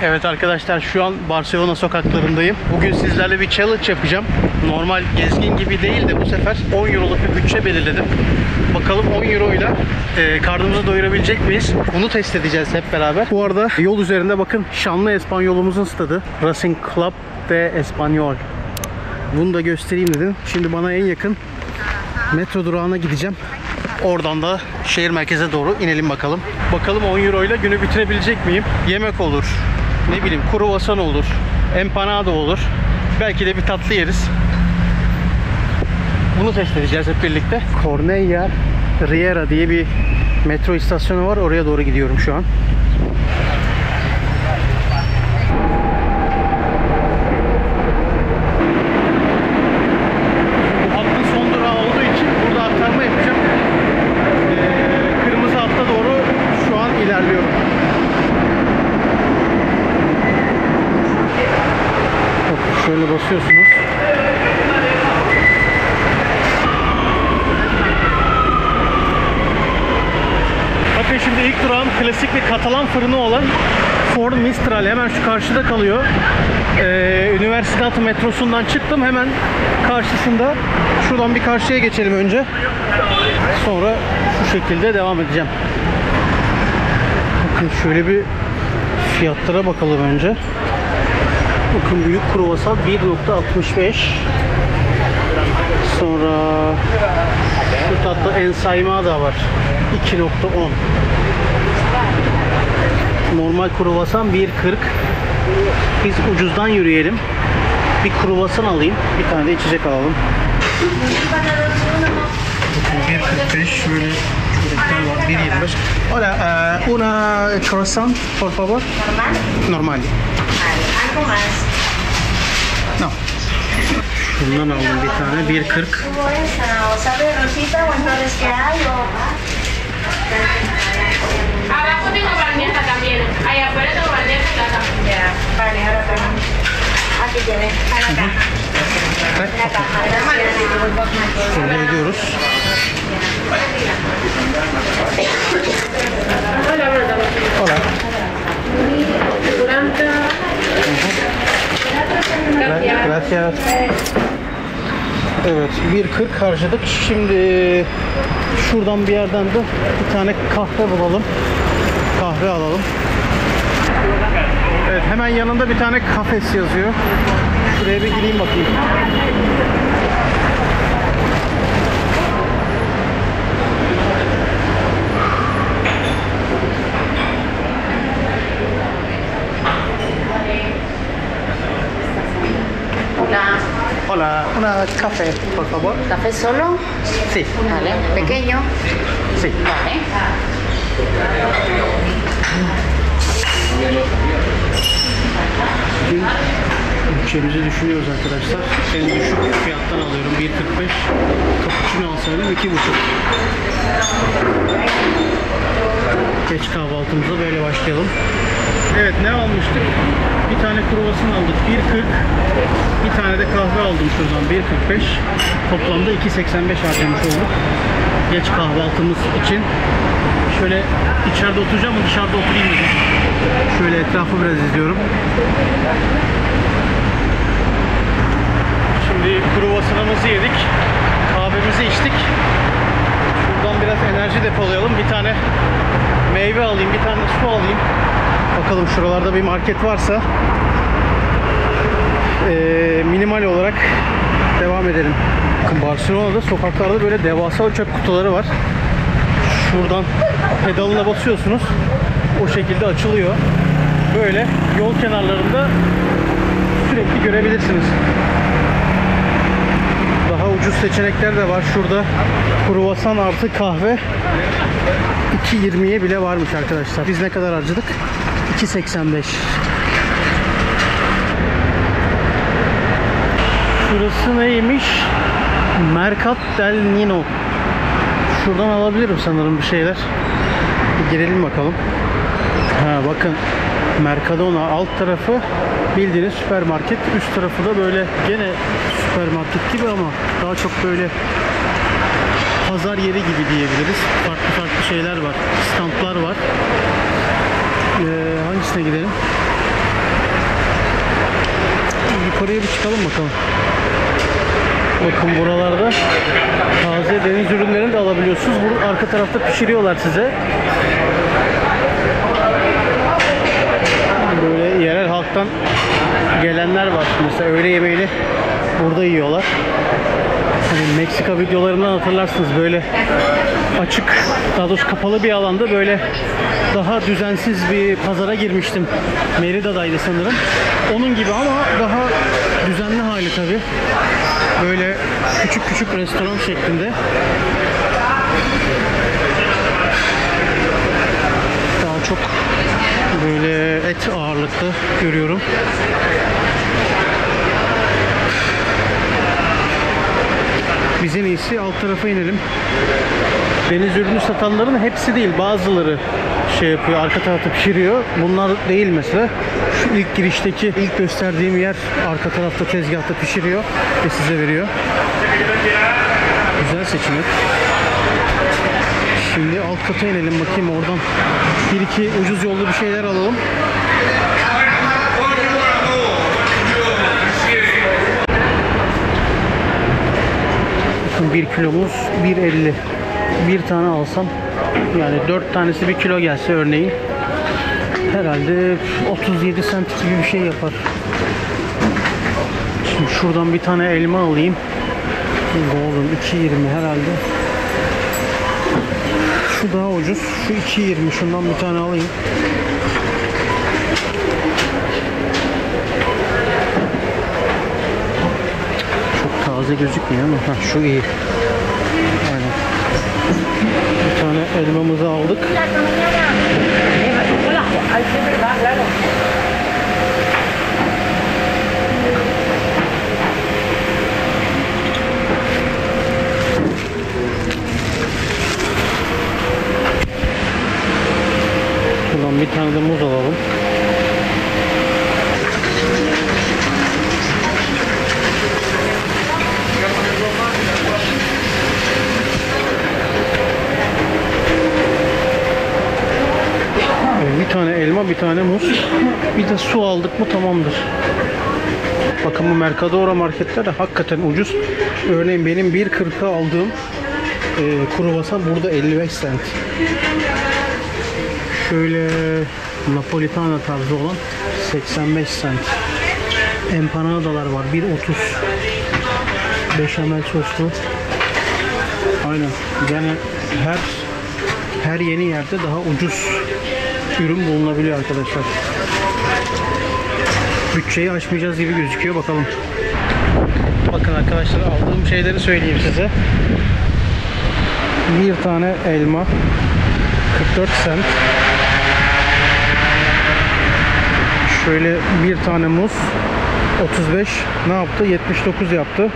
Evet arkadaşlar, şu an Barcelona sokaklarındayım. Bugün sizlerle bir challenge yapacağım. Normal gezgin gibi değil de bu sefer 10 euroluk bir bütçe belirledim. Bakalım 10 euroyla karnımızı doyurabilecek miyiz? Bunu test edeceğiz hep beraber. Bu arada yol üzerinde bakın, şanlı Espanyol'umuzun stadı. Racing Club de Espanyol. Bunu da göstereyim dedim. Şimdi bana en yakın metro durağına gideceğim. Oradan da şehir merkezine doğru inelim bakalım. Bakalım 10 euroyla günü bitirebilecek miyim? Yemek olur, ne bileyim kruvasan olur, empanada olur. Belki de bir tatlı yeriz. Bunu test edeceğiz hep birlikte. Cornellà Riera diye bir metro istasyonu var. Oraya doğru gidiyorum şu an. Şöyle basıyorsunuz. Bakın şimdi ilk durağım klasik bir Katalan fırını olan Forn Mistral. Hemen şu karşıda kalıyor. Üniversitat metrosundan çıktım. Hemen karşısında. Şuradan bir karşıya geçelim önce. Sonra şu şekilde devam edeceğim. Bakın şöyle bir fiyatlara bakalım önce. Bakın büyük kruvasan 1.65. Sonra şu tatlı ensaymada var 2.10. Normal kruvasan 1.40. Biz ucuzdan yürüyelim. Bir kruvasan alayım. Bir tane de içecek alalım. 1.45 şöyle çocuklar var. 1.25. Hola, una croissant por favor. Normal. No. Şundan aldım bir tane 1.40. Abajo tengo bandeja también. Ahí afuera tengo bandeja y la también. Vale, ahora tengo. Aquí tienes. Şöyle ediyoruz. Hola. Gracias. Evet, 1.40 harcadık. Şimdi şuradan bir yerden de bir tane kahve bulalım. Kahve alalım. Evet, hemen yanında bir tane kafes yazıyor. Şuraya bir gireyim bakayım. Hola, una café, por favor. ¿Café solo? Sí. Vale. ¿Pequeño? Sí. Vale. Bütçemizi düşünüyoruz arkadaşlar. En düşük fiyattan alıyorum 1.45. Cappuccino alsaydım 2.5. Geç kahvaltımıza böyle başlayalım. Evet, ne almıştık? Bir tane kruvasan aldık 1.40. Bir tane de kahve aldım şuradan 1.45. Toplamda 2.85 harcamış olduk. Geç kahvaltımız için. Şöyle içeride oturacağım mı dışarıda oturayım dedim. Şöyle etrafı biraz izliyorum. Şimdi kruvasanımızı yedik. Kahvemizi içtik. Şuradan biraz enerji depolayalım. Bir tane meyve alayım, bir tane su alayım. Bakalım şuralarda bir market varsa minimal olarak devam edelim. Bakın Barcelona'da sokaklarda böyle devasa çöp kutuları var. Şuradan pedalına basıyorsunuz. O şekilde açılıyor. Böyle yol kenarlarında sürekli görebilirsiniz. Daha ucuz seçenekler de var. Şurada kruvasan artı kahve 2.20'ye bile varmış arkadaşlar. Biz ne kadar harcadık? 2.85. Şurası neymiş? Mercat del Nino. Şuradan alabilirim sanırım bir şeyler. Bir girelim bakalım. Ha bakın, Mercadona alt tarafı bildiğiniz süpermarket. Üst tarafı da böyle gene süpermarket gibi ama daha çok böyle pazar yeri gibi diyebiliriz. Farklı farklı şeyler var. Standlar var. Hangisine gidelim? yukarıya bir çıkalım bakalım. Bakın buralarda taze deniz ürünlerini de alabiliyorsunuz. Bu arka tarafta pişiriyorlar size. Böyle yerel halktan gelenler var. Mesela öğle yemeğini burada yiyorlar. Hani Meksika videolarından hatırlarsınız, böyle açık, daha doğrusu kapalı bir alanda böyle daha düzensiz bir pazara girmiştim. Merida'daydı sanırım. Onun gibi ama daha düzenli hali tabii. Böyle küçük küçük restoran şeklinde. Daha çok böyle et ağırlıklı görüyorum. Biz en iyisi alt tarafa inelim. Deniz ürünü satanların hepsi değil, bazıları şey yapıyor, arka tarafta pişiriyor. Bunlar değil mesela. Şu ilk girişteki, ilk gösterdiğim yer arka tarafta tezgahta pişiriyor ve size veriyor. Güzel seçenek. Şimdi alt kata inelim, bakayım oradan bir iki ucuz yollu bir şeyler alalım. Bakın 1 kilomuz 1.50. Bir tane alsam, yani 4 tanesi 1 kilo gelse örneğin, herhalde 37 sent gibi bir şey yapar. Şimdi şuradan bir tane elma alayım. Golden 2.20 herhalde. Şu daha ucuz. Şu 2.20. Şundan bir tane alayım. Çok taze gözükmüyor ama şu iyi. Aynen. Bir tane elmamızı aldık. Şuradan bir tane de muz alalım. Bir tane elma, bir tane muz, bir de su aldık mı tamamdır. Bakın bu Mercadona marketler de hakikaten ucuz. Örneğin benim 1.40'a aldığım kruvasan burada 55 cent. Şöyle Napolitana tarzı olan 85 cent. Empanadalar var 1.30. Beşamel soslu. Aynen. Yani her yeni yerde daha ucuz ürün bulunabiliyor arkadaşlar. Bütçeyi aşmayacağız gibi gözüküyor, bakalım. Bakın arkadaşlar, aldığım şeyleri söyleyeyim size. Bir tane elma 44 cent. Şöyle bir tane muz 35, ne yaptı? 79 yaptı.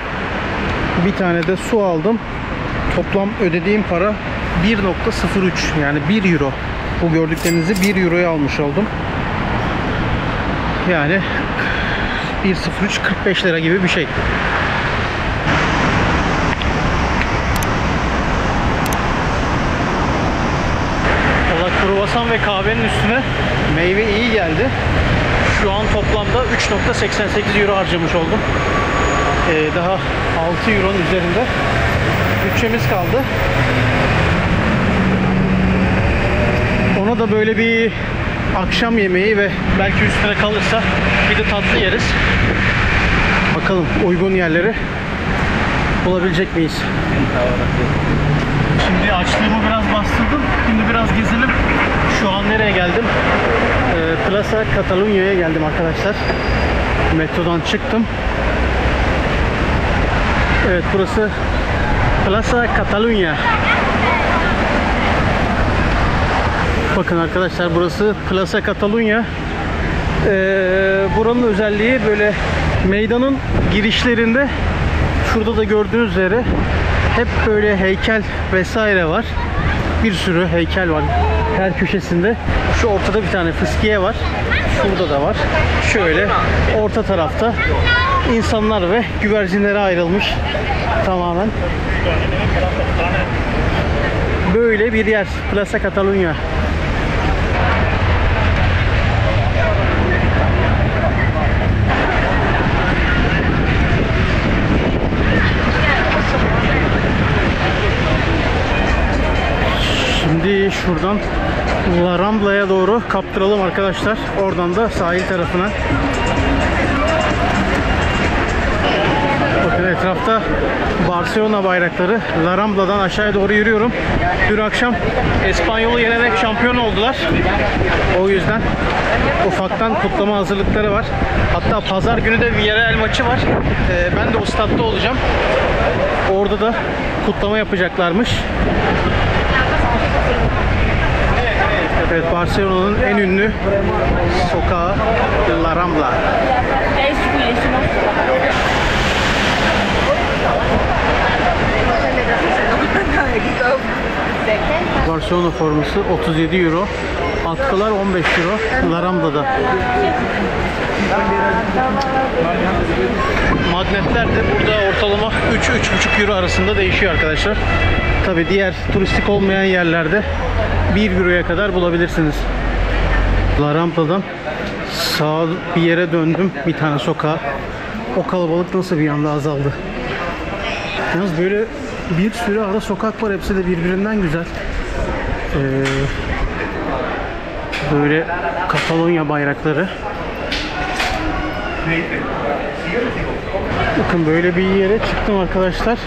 Bir tane de su aldım. Toplam ödediğim para 1.03, yani 1 euro. Bu gördüklerinizi 1 euroya almış oldum. Yani 1.03 45 lira gibi bir şey. Valla kruvasan ve kahvenin üstüne meyve iyi geldi. Şu an toplamda 3.88 euro harcamış oldum. Daha 6 euronun üzerinde bütçemiz kaldı. Ona da böyle bir akşam yemeği ve belki üstüne kalırsa bir de tatlı yeriz. Bakalım uygun yerleri bulabilecek miyiz? Şimdi açlığımı biraz bastırdım. Şimdi biraz gezelim. Şu an nereye geldim? Plaza Catalunya'ya geldim arkadaşlar. Metrodan çıktım. Evet, burası Plaza Catalunya. Bakın arkadaşlar, burası Plaza Catalunya. Buranın özelliği böyle meydanın girişlerinde, şurada da gördüğünüz üzere hep böyle heykel vesaire var. Bir sürü heykel var her köşesinde. Şu ortada bir tane fıskiye var. Şurada da var. Şöyle orta tarafta insanlar ve güvercinlere ayrılmış tamamen. Böyle bir yer. Plaza Catalunya. Şuradan La Rambla'ya doğru kaptıralım arkadaşlar. Oradan da sahil tarafına. Bakın etrafta Barcelona bayrakları. La Rambla'dan aşağıya doğru yürüyorum. Dün akşam Espanyol'u yenerek şampiyon oldular. O yüzden ufaktan kutlama hazırlıkları var. Hatta pazar günü de Villarreal maçı var. Ben de o statta olacağım. Orada da kutlama yapacaklarmış. Evet, Barcelona'nın en ünlü sokağı La Rambla. Barcelona forması 37 euro. Atkılar 15 euro. La Rambla'da. Magnetler de burada ortalama 3-3,5 euro arasında değişiyor arkadaşlar. Tabi diğer turistik olmayan yerlerde 1 euroya kadar bulabilirsiniz. La Rambla'dan sağa bir yere döndüm, bir tane sokağa. O kalabalık nasıl bir anda azaldı. Yalnız böyle bir sürü ara sokak var, hepsi de birbirinden güzel. Böyle Katalonya bayrakları. Bakın böyle bir yere çıktım arkadaşlar.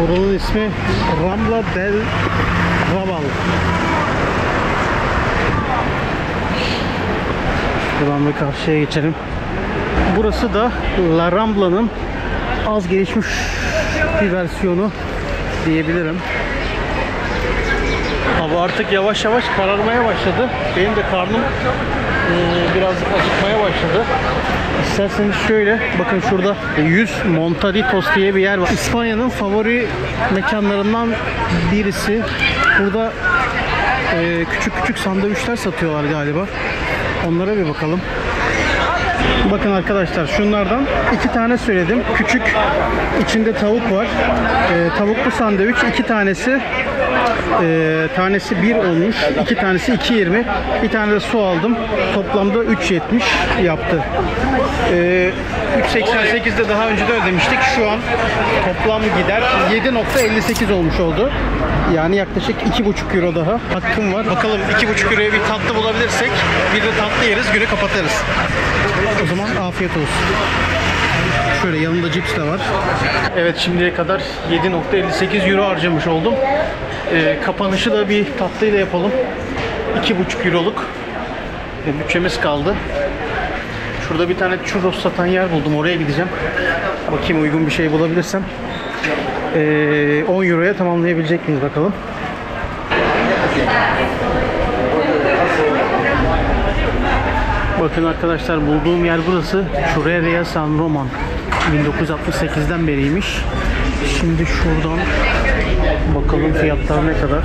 Buranın ismi Rambla del Raval. Buradan bir karşıya geçelim. Burası da La Rambla'nın az gelişmiş bir versiyonu diyebilirim. Hava artık yavaş yavaş kararmaya başladı. Benim de karnım birazcık acıkmaya başladı. İsterseniz şöyle bakın, şurada 100 Montaditos diye bir yer var. İspanya'nın favori mekanlarından birisi. Burada küçük küçük sandviçler satıyorlar galiba. Onlara bir bakalım. Bakın arkadaşlar, şunlardan 2 tane söyledim. Küçük, içinde tavuk var. Tavuklu sandviç 2 tanesi. Tanesi 1 olmuş. 2 tanesi 2.20. Bir tane de su aldım. Toplamda 3.70 yaptı. 3.88'de daha önce de ödemiştik. Şu an toplam gider 7.58 olmuş oldu. Yani yaklaşık 2,5 euro daha hakkım var. Bakalım 2,5 euroya bir tatlı bulabilirsek bir de tatlı yeriz, günü kapatırız. O zaman afiyet olsun. Şöyle yanında cips de var. Evet, şimdiye kadar 7.58 euro harcamış oldum. Kapanışı da bir tatlıyla yapalım. 2,5 euroluk bütçemiz kaldı. Şurada bir tane churros satan yer buldum. Oraya gideceğim. Bakayım uygun bir şey bulabilirsem. 10 euroya tamamlayabilecek miyiz bakalım. Bakın arkadaşlar, bulduğum yer burası. Churreria San Roman. 1968'den beriymiş. Şimdi şuradan bakalım fiyatlar ne kadar.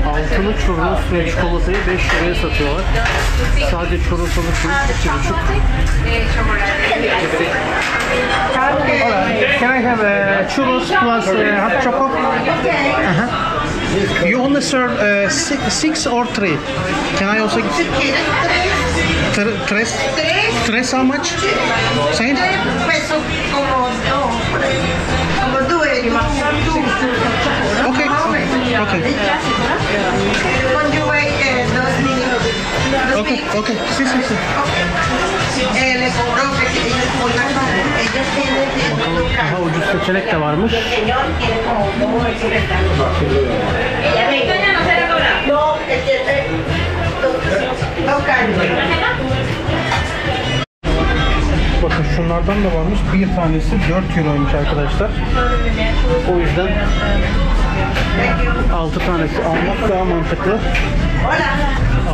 Altılı churros ve çikolatayı 5 liraya satıyorlar. Sadece churros alırsanız 2,5. Can I have churros plus hot choco? You only serve 6 or 3. Can I also get tres? Tres how much? Same? Okay. Okay. Okay. Okay. Sí, sí, sí. Bakalım, daha ucuz seçenek de varmış. Bakın şunlardan da varmış. Bir tanesi 4 euroymuş arkadaşlar. O yüzden 6 tanesi almak daha mantıklı.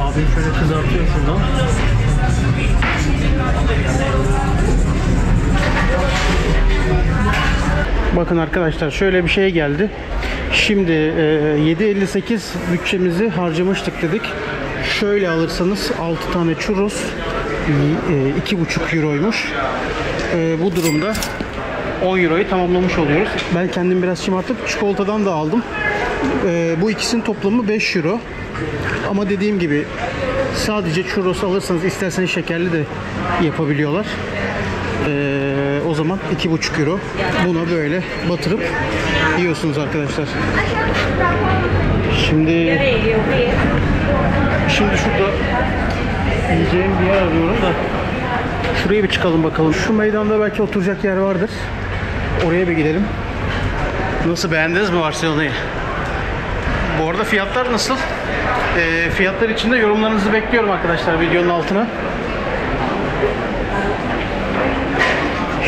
Abim şöyle kızartıyor şuradan. Bakın arkadaşlar, şöyle bir şey geldi. Şimdi 7.58 bütçemizi harcamıştık dedik. Şöyle alırsanız 6 tane churros 2,5 euroymuş. Bu durumda 10 euroyu tamamlamış oluyoruz. Ben kendim biraz şımartıp çikolatadan da aldım. Bu ikisinin toplamı 5 euro. Ama dediğim gibi sadece churros alırsanız, isterseniz şekerli de yapabiliyorlar. O zaman 2,5 euro. Buna böyle batırıp yiyorsunuz arkadaşlar. Şimdi şurada yiyeceğim bir yer arıyorum da şuraya bir çıkalım bakalım. Şu meydanda belki oturacak yer vardır. Oraya bir gidelim. Nasıl, beğendiniz mi Barcelona'yı? Bu arada fiyatlar nasıl? Fiyatlar için de yorumlarınızı bekliyorum arkadaşlar videonun altına.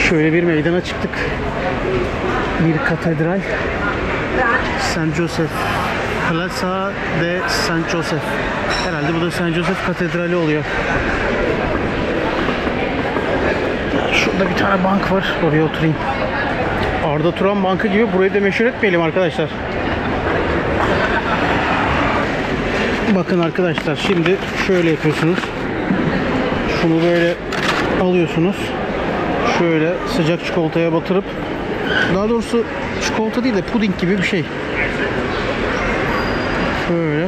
Şöyle bir meydana çıktık. Bir katedral. Saint Joseph. Plaza de Saint Joseph. Herhalde bu da Saint Joseph Katedrali oluyor. Şurada bir tane bank var. Oraya oturayım. Arda Turan Bankı gibi burayı da meşhur etmeyelim arkadaşlar. Bakın arkadaşlar, şimdi şöyle yapıyorsunuz. Şunu böyle alıyorsunuz. Şöyle sıcak çikolataya batırıp, daha doğrusu çikolata değil de puding gibi bir şey. Böyle.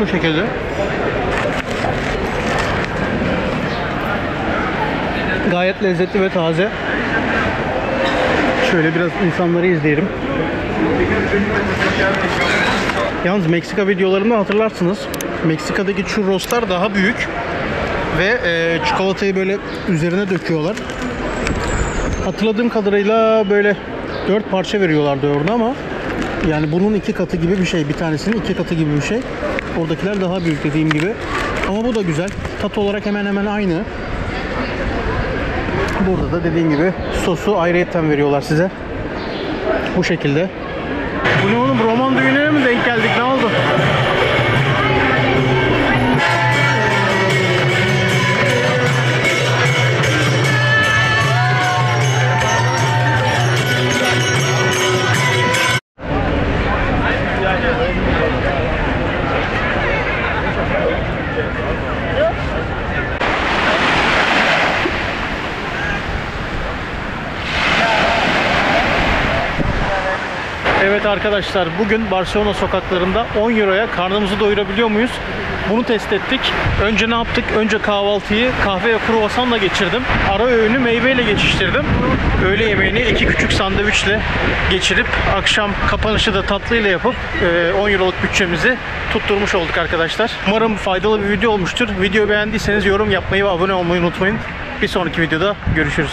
Bu şekilde. Gayet lezzetli ve taze. Şöyle biraz insanları izleyelim. Yalnız Meksika videolarında hatırlarsınız, Meksika'daki churroslar daha büyük ve çikolatayı böyle üzerine döküyorlar. Hatırladığım kadarıyla böyle 4 parça veriyorlardı orada, ama yani bunun 2 katı gibi bir şey. Bir tanesinin 2 katı gibi bir şey. Oradakiler daha büyük dediğim gibi. Ama bu da güzel. Tat olarak hemen hemen aynı. Burada da dediğim gibi sosu ayrıyetten veriyorlar size. Bu şekilde. Bu ne oğlum? Roman düğününe mi denk geldik? Ne oldu? Evet arkadaşlar, bugün Barcelona sokaklarında 10 euroya karnımızı doyurabiliyor muyuz? Bunu test ettik. Önce ne yaptık? Önce kahvaltıyı kahve ve kruvasanla geçirdim. Ara öğünü meyveyle geçiştirdim. Öğle yemeğini 2 küçük sandviçle geçirip akşam kapanışı da tatlıyla yapıp 10 euroluk bütçemizi tutturmuş olduk arkadaşlar. Umarım faydalı bir video olmuştur. Videoyu beğendiyseniz yorum yapmayı ve abone olmayı unutmayın. Bir sonraki videoda görüşürüz.